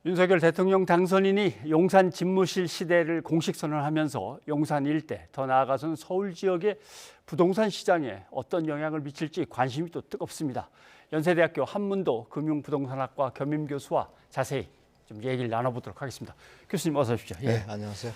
윤석열 대통령 당선인이 용산 집무실 시대를 공식 선언하면서 용산 일대, 더 나아가서는 서울 지역의 부동산 시장에 어떤 영향을 미칠지 관심이 또 뜨겁습니다. 연세대학교 한문도 금융부동산학과 겸임 교수와 자세히 좀 얘기를 나눠보도록 하겠습니다. 교수님 어서 오십시오. 네, 안녕하세요.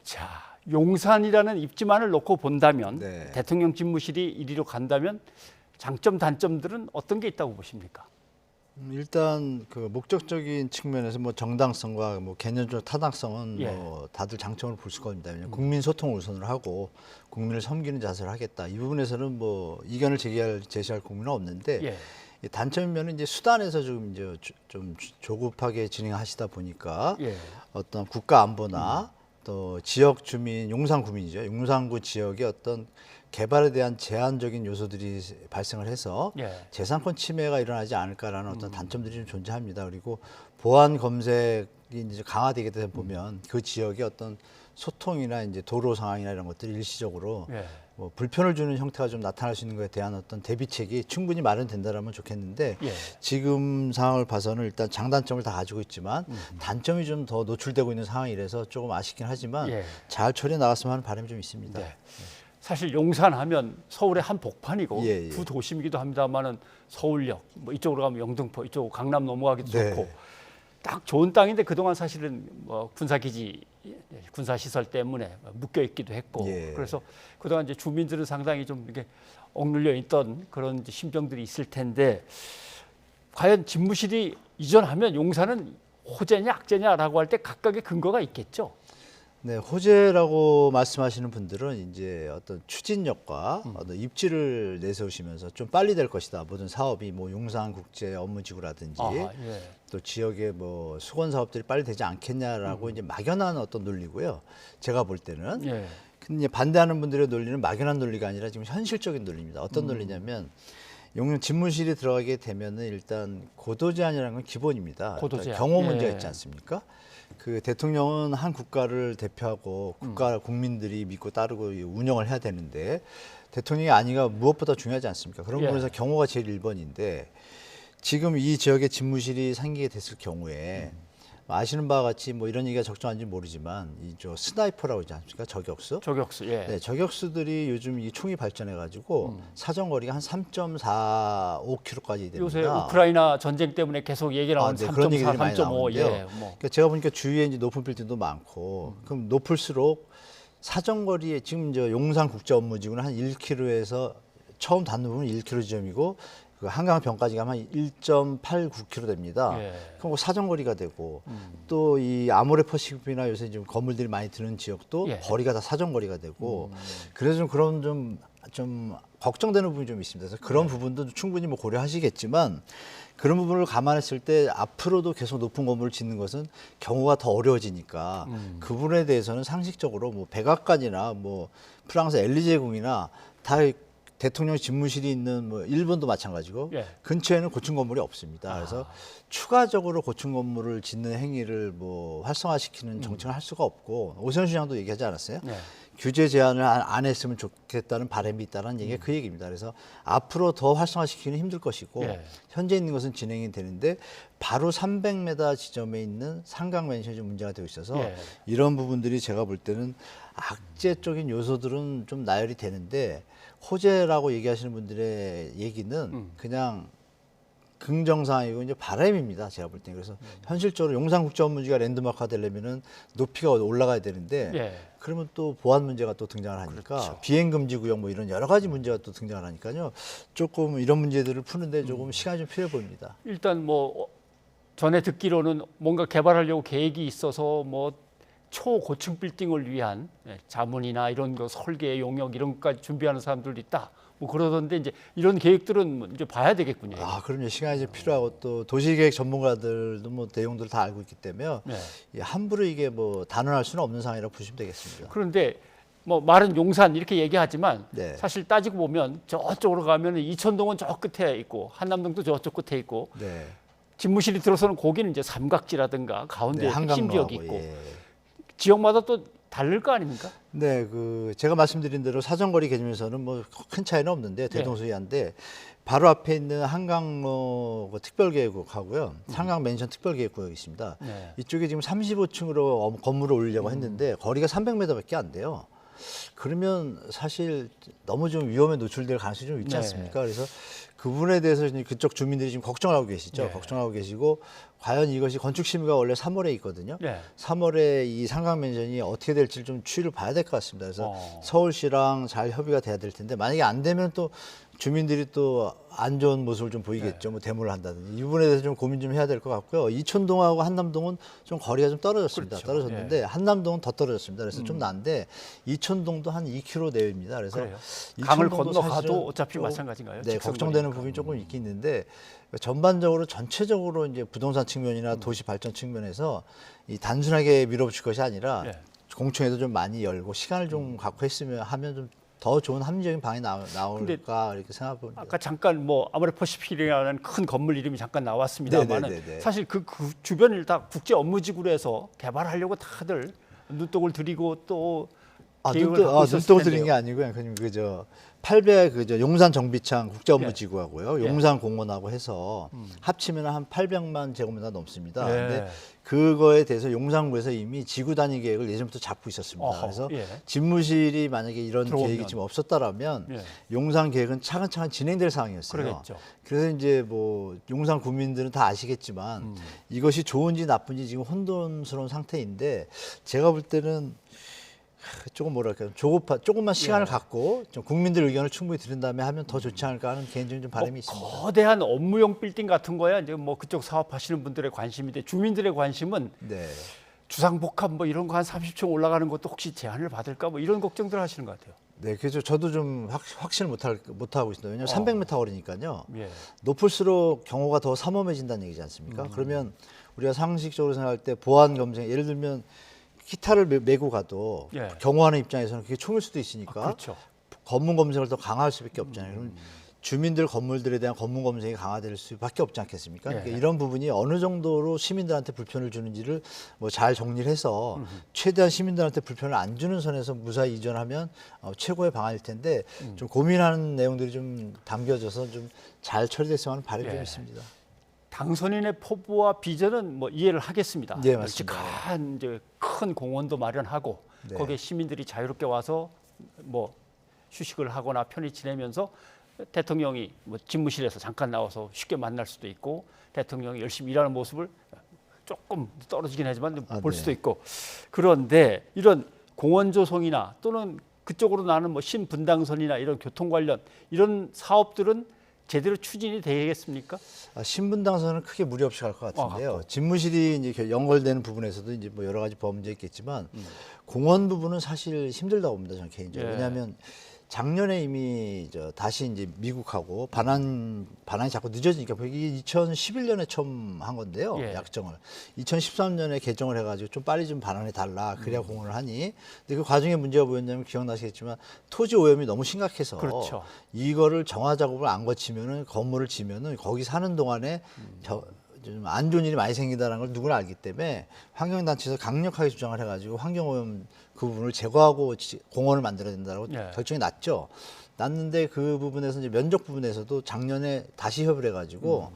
자, 용산이라는 입지만을 놓고 본다면 네. 대통령 집무실이 이리로 간다면 장점, 단점들은 어떤 게 있다고 보십니까? 일단 그 목적적인 측면에서 뭐 정당성과 뭐 개념적 타당성은 예. 뭐 다들 장점을 볼 수가 있습니다. 왜냐하면 국민 소통을 우선으로 하고 국민을 섬기는 자세를 하겠다. 이 부분에서는 뭐 이견을 제시할 국민은 없는데 예. 이 단점이면은 이제 수단에서 좀 조급하게 진행하시다 보니까 예. 어떤 국가 안보나 또 지역 주민, 용산 구민이죠. 용산구 지역의 어떤 개발에 대한 제한적인 요소들이 발생을 해서 예. 재산권 침해가 일어나지 않을까라는 어떤 단점들이 좀 존재합니다. 그리고 보안 검색이 이제 강화되게 되다 보면 그 지역의 어떤 소통이나 이제 도로 상황이나 이런 것들이 일시적으로 예. 뭐 불편을 주는 형태가 좀 나타날 수 있는 것에 대한 어떤 대비책이 충분히 마련된다라면 좋겠는데 예. 지금 상황을 봐서는 일단 장단점을 다 가지고 있지만 단점이 좀 더 노출되고 있는 상황이라서 조금 아쉽긴 하지만 예. 잘 처리해 나갔으면 하는 바람이 좀 있습니다. 네. 사실 용산하면 서울의 한 복판이고 예, 예. 구 도심이기도 합니다만은 서울역 뭐 이쪽으로 가면 영등포, 이쪽 강남 넘어가기도 네. 좋고 딱 좋은 땅인데 그동안 사실은 뭐 군사기지, 군사시설 때문에 묶여 있기도 했고 예. 그래서 그동안 이제 주민들은 상당히 좀 이렇게 억눌려 있던 그런 이제 심정들이 있을 텐데 과연 집무실이 이전하면 용산은 호재냐 악재냐라고 할 때 각각의 근거가 있겠죠. 네, 호재라고 말씀하시는 분들은 이제 어떤 추진력과 어떤 입지를 내세우시면서 좀 빨리 될 것이다. 모든 사업이 뭐 용산국제 업무지구라든지 예. 또 지역의 뭐 수건 사업들이 빨리 되지 않겠냐라고 이제 막연한 어떤 논리고요. 제가 볼 때는. 예. 근데 반대하는 분들의 논리는 막연한 논리가 아니라 지금 현실적인 논리입니다. 어떤 논리냐면 용산 집무실이 들어가게 되면은 일단 고도 제한이라는 건 기본입니다. 고도 제한. 경호 문제가 예. 있지 않습니까? 그 대통령은 한 국가를 대표하고 국가 국민들이 믿고 따르고 운영을 해야 되는데 대통령이 아니가 무엇보다 중요하지 않습니까? 그런 예. 부분에서 경호가 제일 1번인데 지금 이 지역에 집무실이 생기게 됐을 경우에 아시는 바와 같이 뭐 이런 얘기가 적정한지 모르지만 이 저 스나이퍼라고 있지 않습니까? 저격수. 저격수. 예. 네, 저격수들이 요즘 이 총이 발전해 가지고 사정거리가 한 3.45km까지 됩니다. 요새 우크라이나 전쟁 때문에 계속 얘기 나오는 네, 그런 3.4, 얘기들이 많이 3.5. 나오는데요. 예. 뭐. 그러니까 제가 보니까 주위에 이제 높은 빌딩도 많고 그럼 높을수록 사정거리에 지금 저 용산 국제 업무지구는 한 1km에서 처음 닿는 부분은 1km 지점이고 그 한강변까지 가면 한 1.89km 됩니다. 예. 그럼 그 사정거리가 되고 또 이 아모레퍼시픽이나 요새 지금 건물들이 많이 드는 지역도 예. 거리가 다 사정거리가 되고 그래서 좀 그런 좀 걱정되는 부분이 좀 있습니다. 그래서 그런 부분도 충분히 뭐 고려하시겠지만 그런 부분을 감안했을 때 앞으로도 계속 높은 건물을 짓는 것은 경우가 더 어려워지니까 그 부분에 대해서는 상식적으로 뭐 백악관이나 뭐 프랑스 엘리제궁이나 다 대통령 집무실이 있는 뭐 일본도 마찬가지고 예. 근처에는 고층 건물이 없습니다. 그래서 추가적으로 고층 건물을 짓는 행위를 뭐 활성화시키는 정책을 할 수가 없고 오세훈 시장도 얘기하지 않았어요? 네. 규제 제한을 안 했으면 좋겠다는 바람이 있다는 얘기가 그 얘기입니다. 그래서 앞으로 더 활성화시키기는 힘들 것이고 예. 현재 있는 것은 진행이 되는데 바로 300m 지점에 있는 상강 맨션이 좀 문제가 되고 있어서 예. 이런 부분들이 제가 볼 때는 악재 쪽인 요소들은 좀 나열이 되는데 호재라고 얘기하시는 분들의 얘기는 그냥 긍정사항이고 이제 바람입니다. 제가 볼 때는. 그래서 현실적으로 용산국제업무지가 랜드마크가 되려면은 높이가 올라가야 되는데 예. 그러면 또 보안 문제가 또 등장을 하니까 그렇죠. 비행금지 구역 뭐 이런 여러 가지 문제가 또 등장을 하니까요. 조금 이런 문제들을 푸는데 조금 시간이 좀 필요해 보입니다. 일단 뭐 전에 듣기로는 뭔가 개발하려고 계획이 있어서 뭐 초고층 빌딩을 위한 자문이나 이런 거 설계 용역 이런 것까지 준비하는 사람들도 있다. 뭐 그러던데 이제 이런 계획들은 이제 봐야 되겠군요. 아, 그럼요. 시간이 이제 필요하고 또 도시계획 전문가들도 뭐 내용들을 다 알고 있기 때문에 네. 함부로 이게 뭐 단언할 수는 없는 상황이라고 보시면 되겠습니다. 그런데 뭐 말은 용산 이렇게 얘기하지만 네. 사실 따지고 보면 저쪽으로 가면 이천동은 저 끝에 있고 한남동도 저쪽 끝에 있고 네. 집무실이 들어서는 거기는 이제 삼각지라든가 가운데 네, 핵심 한강로하고, 지역이 있고 예. 지역마다 또 다를 거 아닙니까? 네, 제가 말씀드린 대로 사정거리 개념에서는 뭐 큰 차이는 없는데 대동소이한데 바로 앞에 있는 한강로 특별계획구역하고요, 한강 맨션 특별계획구역이 있습니다. 네. 이쪽에 지금 35층으로 건물을 올리려고 했는데 거리가 300m밖에 안 돼요. 그러면 사실 너무 좀 위험에 노출될 가능성이 좀 있지 네. 않습니까? 그래서 그 부분에 대해서 이제 그쪽 주민들이 지금 걱정을 하고 계시죠. 네. 걱정하고 계시고 과연 이것이 건축 심의가 원래 3월에 있거든요. 네. 3월에 이 상강맨션이 어떻게 될지 좀 추이를 봐야 될 것 같습니다. 그래서 서울시랑 잘 협의가 돼야 될 텐데 만약에 안 되면 또 주민들이 또 안 좋은 모습을 좀 보이겠죠. 뭐 데모를 한다든지 이 부분에 대해서 좀 고민 좀 해야 될 것 같고요. 이촌동하고 한남동은 좀 거리가 좀 떨어졌습니다. 그렇죠. 떨어졌는데 한남동은 더 떨어졌습니다. 그래서 좀 난데 이촌동도 한 2km 내외입니다. 그래서 그래요. 강을 이촌동도 건너가도 사실은 어차피 좀, 마찬가지인가요? 네, 직선 걱정되는 거리니까. 부분이 조금 있긴 있는데 전반적으로 전체적으로 이제 부동산 측면이나 도시 발전 측면에서 이 단순하게 밀어붙일 것이 아니라 네. 공청회도 좀 많이 열고 시간을 좀 갖고 했으면 하면 좀 더 좋은 합리적인 방이 나올까 이렇게 생각합니다. 아까 잠깐 뭐 아모레퍼시픽이라는 큰 건물 이름이 잠깐 나왔습니다만 네네네네. 사실 그 주변을 다 국제 업무지구로 해서 개발하려고 다들 눈독을 들이고 또 계획을 갖고 있었을 눈독을 들인 텐데요. 게 아니고요. 그냥 800 용산 정비창 국제업무지구하고요, 용산 공원하고 해서 합치면 한 800만 제곱미터 넘습니다. 네. 근데 그거에 대해서 용산구에서 이미 지구 단위 계획을 예전부터 잡고 있었습니다. 어허, 그래서 예. 집무실이 만약에 이런 들어오면. 계획이 지금 없었다라면 예. 용산 계획은 차근차근 진행될 상황이었어요. 그러겠죠. 그래서 이제 뭐 용산 구민들은 다 아시겠지만 이것이 좋은지 나쁜지 지금 혼돈스러운 상태인데 제가 볼 때는 조금 뭐랄까요, 조금만 시간을 갖고 좀 국민들 의견을 충분히 들은 다음에 하면 더 좋지 않을까 하는 개인적인 좀 바람이 있습니다. 거대한 업무용 빌딩 같은 거야 이제 뭐 그쪽 사업하시는 분들의 관심인데 주민들의 관심은 네. 주상복합 뭐 이런 거 한 30층 올라가는 것도 혹시 제한을 받을까 뭐 이런 걱정들 하시는 것 같아요. 네, 그래서 저도 좀 확신을 못하고 있습니다. 왜냐하면 300m 거리니까요. 예. 높을수록 경호가 더 삼엄해진다는 얘기지 않습니까? 그러면 우리가 상식적으로 생각할 때 보안 검증, 예를 들면 기타를 메고 가도 예. 경호하는 입장에서는 그게 총일 수도 있으니까 그렇죠. 검문 검색을 더 강화할 수밖에 없잖아요. 그럼 주민들 건물들에 대한 검문 검색이 강화될 수밖에 없지 않겠습니까? 예. 그러니까 이런 부분이 어느 정도로 시민들한테 불편을 주는지를 뭐 잘 정리를 해서 최대한 시민들한테 불편을 안 주는 선에서 무사히 이전하면 최고의 방안일 텐데 좀 고민하는 내용들이 좀 담겨져서 좀 잘 처리됐으면 하는 바람이 좀 예. 있습니다. 당선인의 포부와 비전은 뭐 이해를 하겠습니다. 네, 맞습니다. 널찍한 이제 큰 공원도 마련하고 네. 거기에 시민들이 자유롭게 와서 뭐 휴식을 하거나 편히 지내면서 대통령이 뭐 집무실에서 잠깐 나와서 쉽게 만날 수도 있고 대통령이 열심히 일하는 모습을 조금 떨어지긴 하지만 볼 네. 수도 있고 그런데 이런 공원 조성이나 또는 그쪽으로 나는 뭐 신분당선이나 이런 교통 관련 이런 사업들은 제대로 추진이 되겠습니까? 신분당선은 크게 무리 없이 갈 것 같은데요. 집무실이 이제 연결되는 부분에서도 이제 뭐 여러 가지 범죄 있겠지만 공원 부분은 사실 힘들다고 봅니다. 저는 개인적으로. 예. 왜냐하면 작년에 이미 다시 이제 미국하고 반환이 자꾸 늦어지니까 이게 2011년에 처음 한 건데요. 예. 약정을 2013년에 개정을 해가지고 좀 빨리 좀 반환해 달라 그래야 공헌을 하니. 근데 그 과정에 문제가 뭐였냐면 기억나시겠지만 토지 오염이 너무 심각해서 그렇죠. 이거를 정화 작업을 안 거치면은 건물을 지면은 거기 사는 동안에 좀 안 좋은 일이 많이 생긴다는 걸 누구나 알기 때문에 환경단체에서 강력하게 주장을 해가지고 환경오염 그 부분을 제거하고 공원을 만들어야 된다고 예. 결정이 났죠. 났는데 그 부분에서 이제 면적 부분에서도 작년에 다시 협의를 해가지고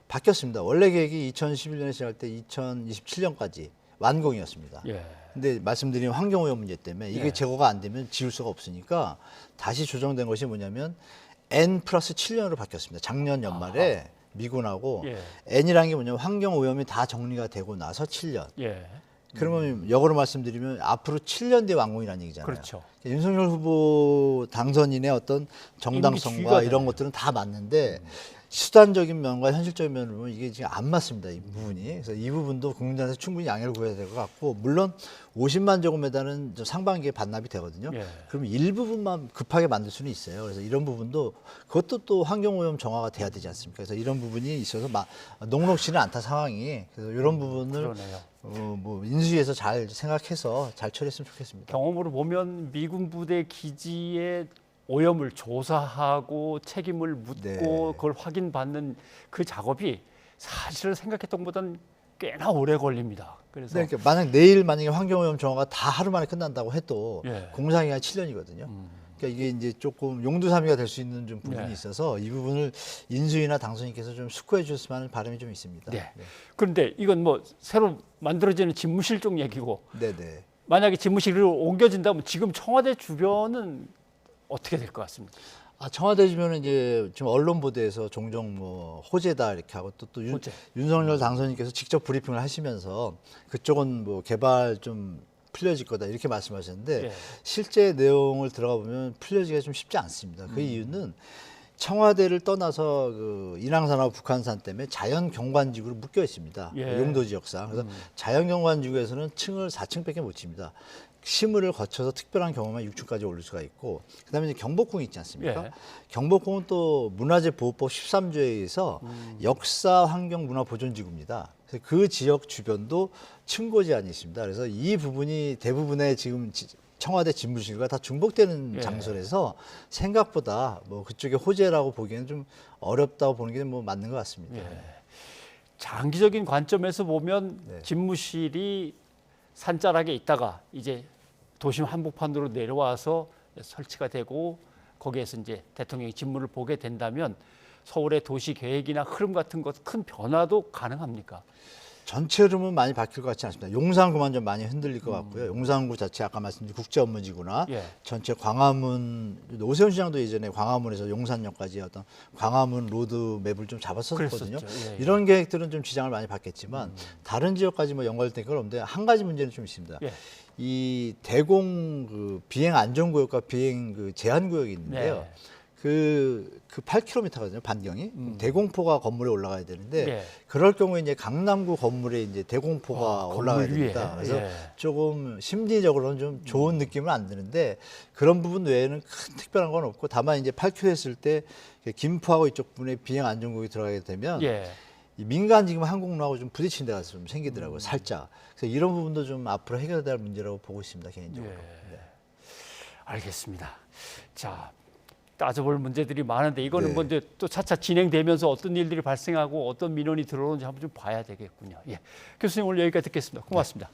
바뀌었습니다. 원래 계획이 2011년에 시작할 때 2027년까지 완공이었습니다. 예. 근데 말씀드린 환경오염 문제 때문에 이게 예. 제거가 안 되면 지울 수가 없으니까 다시 조정된 것이 뭐냐면 N+7년으로 바뀌었습니다. 작년 연말에 미군하고 예. N이라는 게 뭐냐면 환경오염이 다 정리가 되고 나서 7년. 예. 그러면 역으로 말씀드리면 앞으로 7년 뒤에 완공이라는 얘기잖아요. 그렇죠. 윤석열 후보 당선인의 어떤 정당성과 임기 이런 것들은 다 맞는데 수단적인 면과 현실적인 면으로 보면 이게 지금 안 맞습니다. 이 부분이. 그래서 이 부분도 국민들한테 충분히 양해를 구해야 될 것 같고 물론 50만 제곱미터는 상반기에 반납이 되거든요. 예. 그러면 일부분만 급하게 만들 수는 있어요. 그래서 이런 부분도 그것도 또 환경오염 정화가 돼야 되지 않습니까? 그래서 이런 부분이 있어서 녹록지는 않다 상황이. 그래서 이런 부분을 그러네요. 뭐 인수위에서 잘 생각해서 잘 처리했으면 좋겠습니다. 경험으로 보면 미군 부대 기지의 오염을 조사하고 책임을 묻고 네. 그걸 확인받는 그 작업이 사실은 생각했던 것보다는 꽤나 오래 걸립니다. 그래서 네, 그러니까 만약에 환경오염 정화가 다 하루 만에 끝난다고 해도 예. 공사기간 7년이거든요. 그러니까 이게 이제 조금 용두사미가 될 수 있는 좀 부분이 네. 있어서 이 부분을 인수위나 당선인께서 좀 숙고해 주셨으면 하는 바람이 좀 있습니다. 네. 그런데 이건 뭐 새로 만들어지는 집무실 쪽 얘기고 네. 만약에 집무실로 옮겨진다면 지금 청와대 주변은 어떻게 될 것 같습니다. 청와대 주변은 이제 지금 언론 보도에서 종종 뭐 호재다 이렇게 하고 또 호재. 윤석열 당선인께서 직접 브리핑을 하시면서 그쪽은 뭐 개발 좀 풀려질 거다 이렇게 말씀하셨는데 예. 실제 내용을 들어가 보면 풀려지기가 좀 쉽지 않습니다. 그 이유는 청와대를 떠나서 그 인왕산하고 북한산 때문에 자연 경관지구로 묶여 있습니다. 예. 용도 지역상. 그래서 자연 경관지구에서는 층을 4층밖에 못 칩니다. 심의를 거쳐서 특별한 경우만 6층까지 올릴 수가 있고 그다음에 이제 경복궁이 있지 않습니까? 예. 경복궁은 또 문화재보호법 13조에 의해서 역사 환경 문화 보존 지구입니다. 그래서 그 지역 주변도 층고 제한이 있습니다. 그래서 이 부분이 대부분의 지금 청와대 집무실과 다 중복되는 예. 장소라서 생각보다 뭐 그쪽에 호재라고 보기에는 좀 어렵다고 보는 게 뭐 맞는 것 같습니다. 예. 장기적인 관점에서 보면 네. 집무실이 산자락에 있다가 이제 도심 한복판으로 내려와서 설치가 되고 거기에서 이제 대통령이 집무를 보게 된다면 서울의 도시 계획이나 흐름 같은 것 큰 변화도 가능합니까? 전체 흐름은 많이 바뀔 것 같지 않습니다. 용산구만 좀 많이 흔들릴 것 같고요. 용산구 자체 아까 말씀드린 국제업무지구나 예. 전체 광화문 오세훈 시장도 예전에 광화문에서 용산역까지 어떤 광화문 로드맵을 좀 잡았었거든요. 그랬었죠. 예. 이런 계획들은 좀 지장을 많이 받겠지만 다른 지역까지 뭐 연결된 건 없는데 한 가지 문제는 좀 있습니다. 예. 이 대공 그 비행 안전구역과 비행 그 제한구역이 있는데요. 네. 그 8km거든요, 반경이. 대공포가 건물에 올라가야 되는데 네. 그럴 경우에 이제 강남구 건물에 이제 대공포가 올라가야 건물 위에. 됩니다. 그래서 예. 조금 심리적으로는 좀 좋은 느낌은 안 드는데 그런 부분 외에는 큰 특별한 건 없고 다만 이제 8km 했을 때 김포하고 이쪽 부분에 비행 안전구역이 들어가게 되면 예. 이 민간 지금 항공로하고 좀 부딪힌 데가 좀 생기더라고요, 살짝. 그래서 이런 부분도 좀 앞으로 해결돼야 할 문제라고 보고 있습니다, 개인적으로. 예. 알겠습니다. 자, 따져볼 문제들이 많은데 이거는 네. 뭐 이제 또 차차 진행되면서 어떤 일들이 발생하고 어떤 민원이 들어오는지 한번 좀 봐야 되겠군요. 예. 교수님 오늘 여기까지 듣겠습니다. 고맙습니다.